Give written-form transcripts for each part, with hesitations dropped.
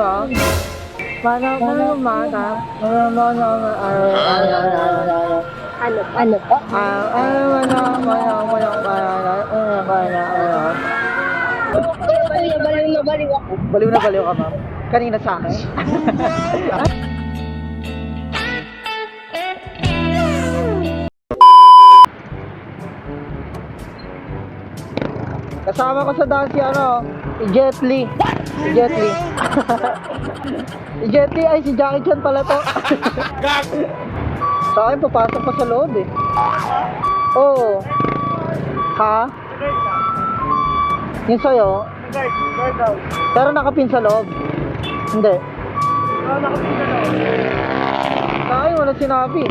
ano? Ano po? Baliw na baliw ako. Baliw na baliw ka, ma'am. Kanina sa akin. Kasama ko sa dance si si Jet Li. Si Jet Li. Si Jet Li ay si Jackie Chan pala to. Sa akin, papasok pa sa loob eh. Oo. Ha? Yung sa'yo? Pero nakapin sa loob? Hindi. Nakapin sa loob. Sa akin, wala sinabi.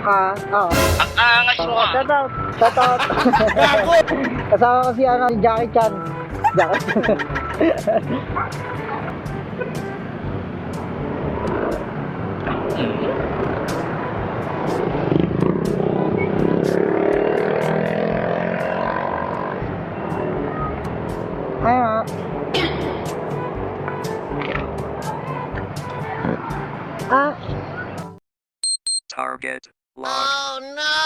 Ha? Oo. Ang angas mo ah. Shout out. Shout out. Kasama ko si si Jackie Chan. Jackie. Ayan. Target locked. Oh no!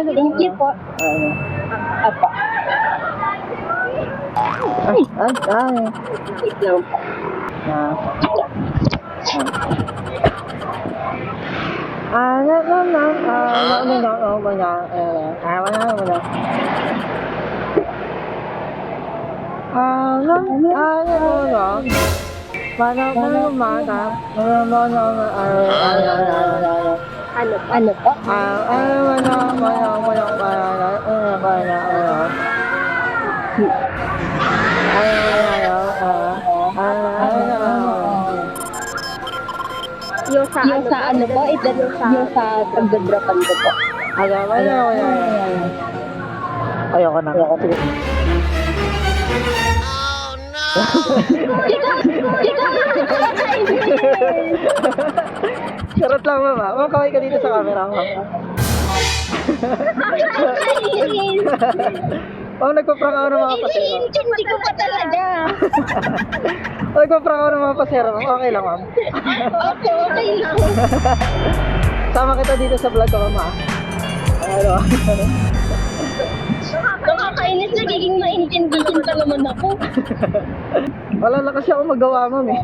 Thank you po. Apa. Wait lang po. Ano po? Yung sa ano po? Yung sa pagdadrapan ko po. Ayoko na. Sige. Oh no! Charot lang, mama. Ma'am, kaway ka dito sa camera, ma'am. Ma'am, nagpa-prank ako ng mga pasero. Hindi ko pa talaga. Nagpa-prank ako ng mga pasero, ma'am. Okay lang, ma'am. Okay lang. Sama kita dito sa vlog ko, mama. Ano? Nakakainis, nagiging maintindihan pa naman ako. Wala na kasi ako magawa, ma'am eh.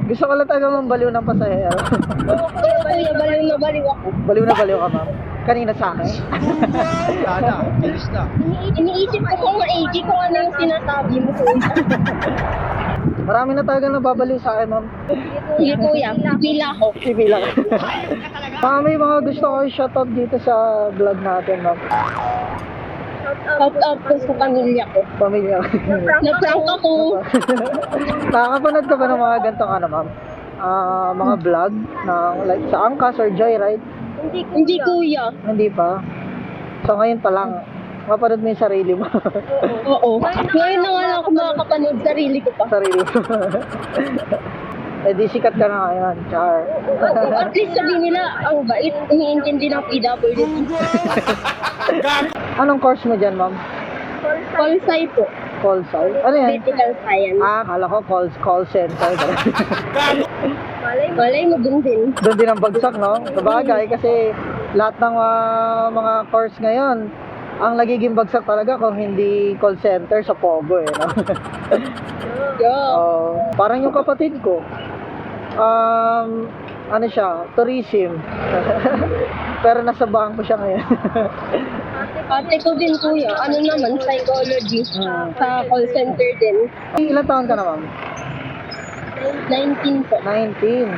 Gusto ko lang talaga mambaliw ng pasahero. Baliw na baliw ako. Baliw na baliw ka, ma'am. Kanina sa akin. Sana, bilis na. Iniisip ko kung maigi kung ano yung sinasabi mo. Marami na talaga nababaliw sa akin, ma'am. Sige kuya, pila ako. Sige lang. May mga gusto ko i-shoutout dito sa vlog natin, ma'am. Shout out ko sa pamilya ko. Pamilya. Na-prank ako. Nakakapanood ka ba ng mga gantong ma'am? Mga vlog ng like sa Angkas or Joyride? Hindi kuya. Hindi pa. So ngayon pa lang, mapanood mo yung sarili mo. Oo. Ngayon na nga lang ako makakapanood sarili ko pa. Sarili mo. Eh di sikat ka na ngayon, char. At least sabihin nila, ang bait, umiintindi ng PWD. Anong course mo dyan, ma'am? Call-sci po. Call sign? Ano yan? Critical science. Kala ko call center. Malay mo dun din. Doon din ang bagsak, no? Sabagay, kasi lahat ng mga course ngayon, ang nagiging bagsak talaga kung hindi call center sa Pogo, eh, no? Yeah. Parang yung kapatid ko, ano siya, tourism. Pero nasa bangko siya ngayon. Ate ko din kuya, ano naman, psychology. Sa call center din. Ilan taon ka na, ma'am? 19 po. 19.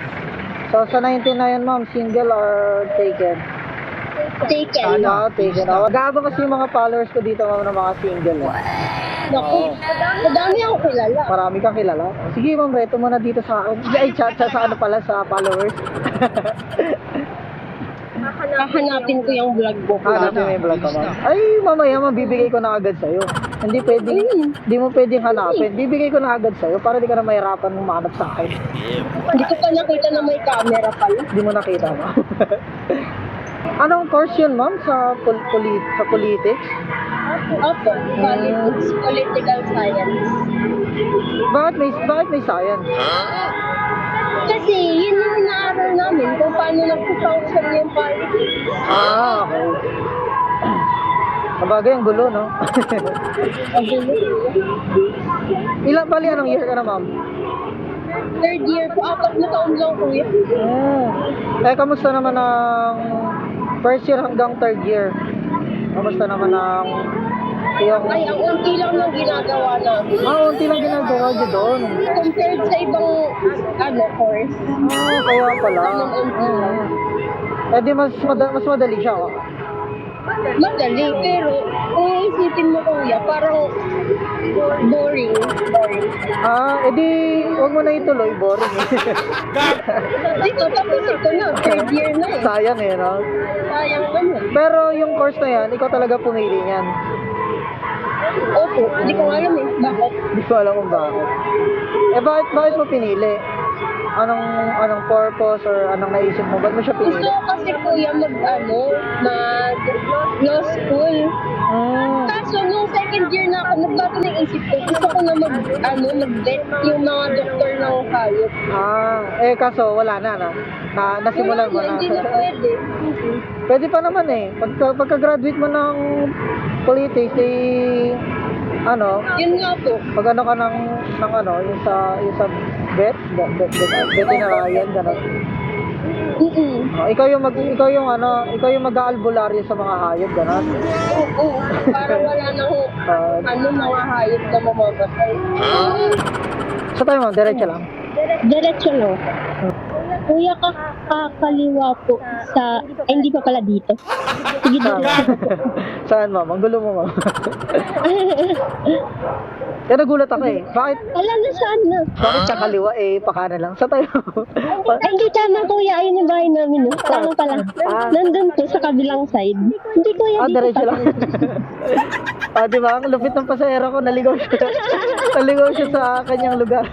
So, sa 19 na yun, ma'am, single or taken? Taken. Taken. Mag-aabang kasi yung mga followers ko dito, ma'am, ng mga single. Naku, madami ako kilala. Marami kang kilala. Sige, ma'am, reto mo na dito sa akin. Ay, sa ano pala, sa followers. Hahanapin ko yung vlog mo. Hanapin mo yung vlog ko, ma'am. Ay, mamaya, mabibigay ko na agad sa'yo. Hindi pwedeng, hindi mo pwedeng hanapin. Bibigay ko na agad sa'yo para di ka na mahirapan humanap sa akin. Hindi ko pa nakita na may camera pala. Hindi mo nakita, ma'am. Anong course yun, ma'am, sa politics? Opo, politics, political science. Bakit may science? Kasi yun yung inaaral namin kung paano nag-function yung politics. Okay. Sabagay, ang gulo, no? Anong year ka na, ma'am? Third year po, 4 na taon lang kuya. Kamusta naman ang first year hanggang third year? Kamusta naman ang yung... Ay, ang unti lang ng ginagawa namin. Unti lang ginagawa niyo doon. Compared sa ibang, course. Kaya pala. Di mas madali siya. Madali, pero kung isipin mo kuya, parang boring. Edi, huwag mo na ituloy. Boring eh. Dito, tapos ito na, third year na eh. Sayang eh, no? Sayang naman. Pero yung course na yan, ikaw talaga pumili niyan. Opo, hindi ko alam eh. Bakit? Hindi ko alam kung bakit. Bakit mo pinili? Anong purpose or anong naisip mo? Ba't mo siya Gusto pinili? ko kasi kuya mag-law school. Kaso nung second year na ako, nagbago na yung isip ko. Gusto ko na mag-vet yung mga doktor ng hayop. Kaso wala na, no? Nasimulan mo na. Hindi na pwede. Pwede pa naman eh. Pagka-graduate mo ng politics, Yun nga po. pag ano ka ng yung sa veterinarian, gano'n. Ikaw yung mag-aalbularyo sa mga hayop, gano'n. Oo, para wala nang mga hayop na mamamatay. Sa tayo, ma'am, diretso lang. Diretso no. Kuya, kakaliwa po sa... hindi pa pala dito. Sige dito. Saan, ma'am? Ang gulo mo, ma'am. Kaya nagulat ako eh. Bakit Wala na saan na. sa kaliwa pakanan lang? Sa tayo. Ay, hindi tama kuya. Ayun yung bahay namin. Tama pala. Nandun po sa kabilang side. Hindi kuya, dito Diretso pala. lang. Di ba? Ang lupit ng pasahero ko. Naligaw siya sa kanyang lugar.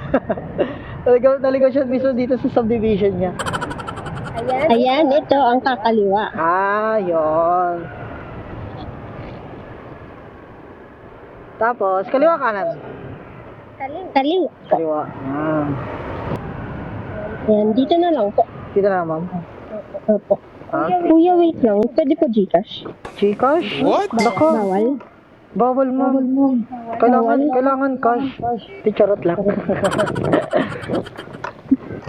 Naligaw siya mismo dito sa subdivision niya. Ayan, ito ang kakaliwa. Yun. Tapos, kaliwa kanan. Kaliwa. Kaliwa. Ayan, dito na lang po. Dito na, ma'am. Opo. Kuya, wait lang. Pwede po Gcash? Gcash? What? Nako. Bawal. Bawal, ma'am. Kailangan cash. Di charot lang.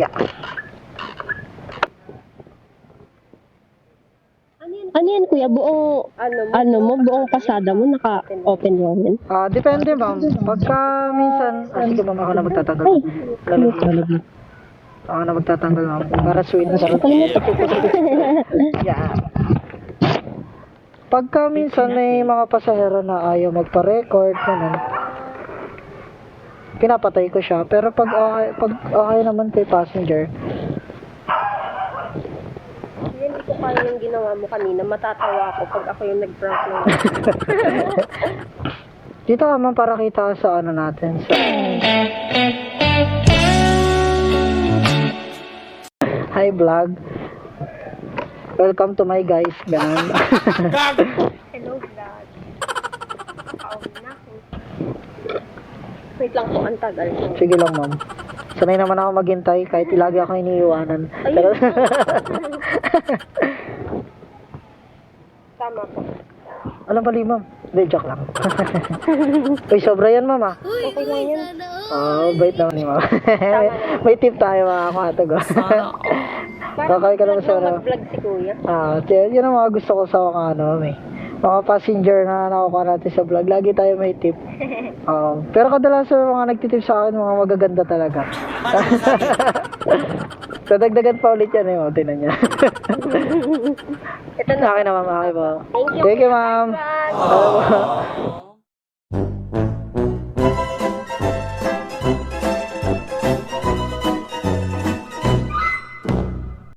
Yeah. Ano yan kuya? Buong pasada mo naka-open mo yan? Depende, ma'am. Pagka minsan, sige, ma'am, ako na magtatanggal. Ako na magtatanggal, ma'am. Para sweet na sarap. Yeah. Pagka minsan may mga pasahero na ayaw magpa-record, ganun, pinapatay ko siya. Pero pag okay naman kay passenger, Hindi ko kaya yung ginawa mo kanina. Matatawa ako pag ako yung nag-prank lang. dito ka, ma'am, para kita sa natin. Sa... Hi, vlog. Welcome to my guys. Ganun. Hello, vlog. Pauwi na ako. Wait lang po, ang tagal. Sige lang, ma'am. Sanay naman ako maghintay kahit lagi ako iniiwanan. Pero... Tama po. Alam pali, ma'am. Hindi, joke lang. Uy, sobra yan, ma'am, ah. Okay lang yan. Bait naman ni ma'am. May tip tayo, mga kakatag. Parang Kakay ka naman sa mag-vlog si kuya. Yun ang mga gusto ko sa mga ma'am, eh. mga passenger na nakukuha natin sa vlog, lagi tayo may tip. Pero kadalasan mga nagtitip sa akin, mga magaganda talaga. So, dagdagan pa ulit yan eh, tinan niya. Ito na. Akin na, ma'am. Okay po. Thank you. Thank you, ma'am. Bye.